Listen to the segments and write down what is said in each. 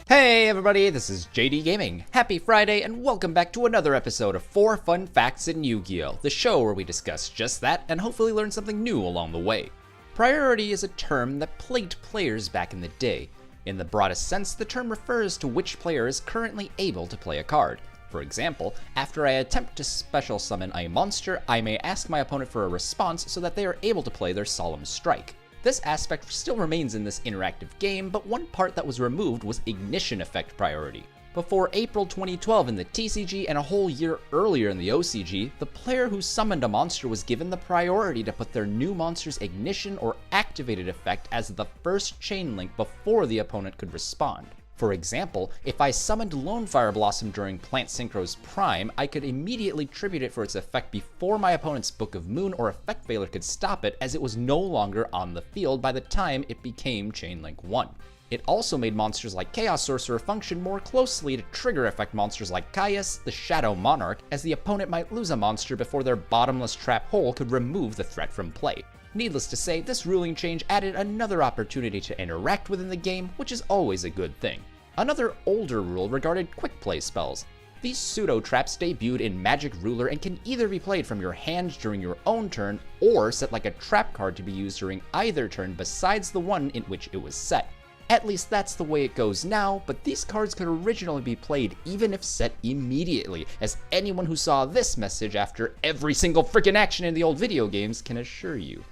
Hey everybody, this is JDGaming. Happy Friday and welcome back to another episode of 4 Fun Facts in Yu-Gi-Oh! The show where we discuss just that and hopefully learn something new along the way. Priority is a term that plagued players back in the day. In the broadest sense, the term refers to which player is currently able to play a card. For example, after I attempt to special summon a monster, I may ask my opponent for a response so that they are able to play their Solemn Strike. This aspect still remains in this interactive game, but one part that was removed was ignition effect priority. Before April 2012 in the TCG and a whole year earlier in the OCG, the player who summoned a monster was given the priority to put their new monster's ignition or activated effect as the first chain link before the opponent could respond. For example, if I summoned Lone Fire Blossom during Plant Synchro's prime, I could immediately tribute it for its effect before my opponent's Book of Moon or Effect Veiler could stop it, as it was no longer on the field by the time it became Chain Link 1. It also made monsters like Chaos Sorcerer function more closely to trigger effect monsters like Caius, the Shadow Monarch, as the opponent might lose a monster before their bottomless trap hole could remove the threat from play. Needless to say, this ruling change added another opportunity to interact within the game, which is always a good thing. Another older rule regarded quick play spells. These pseudo-traps debuted in Magic Ruler and can either be played from your hand during your own turn, or set like a trap card to be used during either turn besides the one in which it was set. At least that's the way it goes now, but these cards could originally be played even if set immediately, as anyone who saw this message after every single freaking action in the old video games can assure you.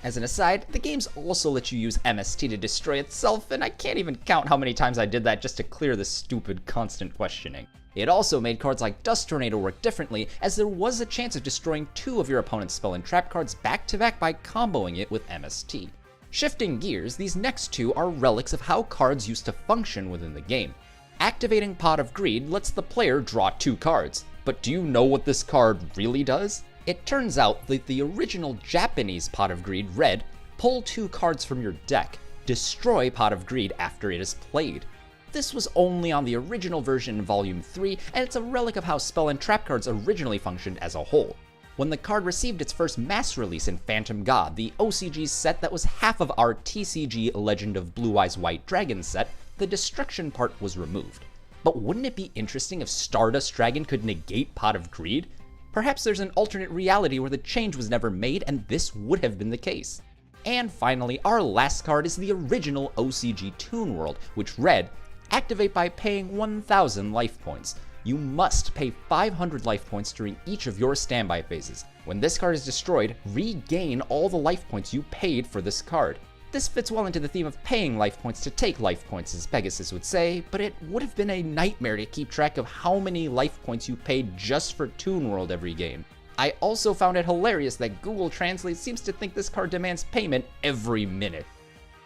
As an aside, the games also let you use MST to destroy itself, and I can't even count how many times I did that just to clear the stupid constant questioning. It also made cards like Dust Tornado work differently, as there was a chance of destroying 2 of your opponent's spell and trap cards back to back by comboing it with MST. Shifting gears, these next 2 are relics of how cards used to function within the game. Activating Pot of Greed lets the player draw 2 cards, but do you know what this card really does? It turns out that the original Japanese Pot of Greed read, pull 2 cards from your deck, destroy Pot of Greed after it is played. This was only on the original version in Volume 3, and it's a relic of how spell and trap cards originally functioned as a whole. When the card received its first mass release in Phantom God, the OCG set that was half of our TCG Legend of Blue Eyes White Dragon set, the destruction part was removed. But wouldn't it be interesting if Stardust Dragon could negate Pot of Greed? Perhaps there's an alternate reality where the change was never made and this would have been the case. And finally, our last card is the original OCG Toon World, which read, activate by paying 1,000 life points. You must pay 500 life points during each of your standby phases. When this card is destroyed, regain all the life points you paid for this card. This fits well into the theme of paying life points to take life points, as Pegasus would say, but it would have been a nightmare to keep track of how many life points you paid just for Toon World every game. I also found it hilarious that Google Translate seems to think this card demands payment every minute.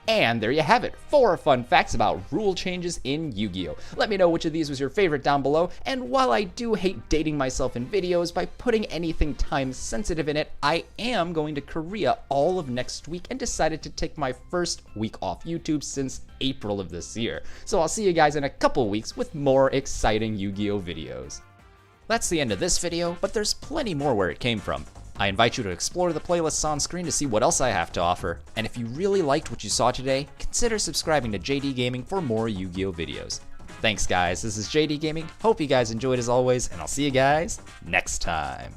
And there you have it, 4 fun facts about rule changes in Yu-Gi-Oh! Let me know which of these was your favorite down below, and while I do hate dating myself in videos by putting anything time sensitive in it, I am going to Korea all of next week and decided to take my first week off YouTube since April of this year. So I'll see you guys in a couple weeks with more exciting Yu-Gi-Oh! Videos. That's the end of this video, but there's plenty more where it came from. I invite you to explore the playlists on screen to see what else I have to offer, and if you really liked what you saw today, consider subscribing to JD Gaming for more Yu-Gi-Oh! Videos. Thanks guys, this is JD Gaming, hope you guys enjoyed as always, and I'll see you guys next time.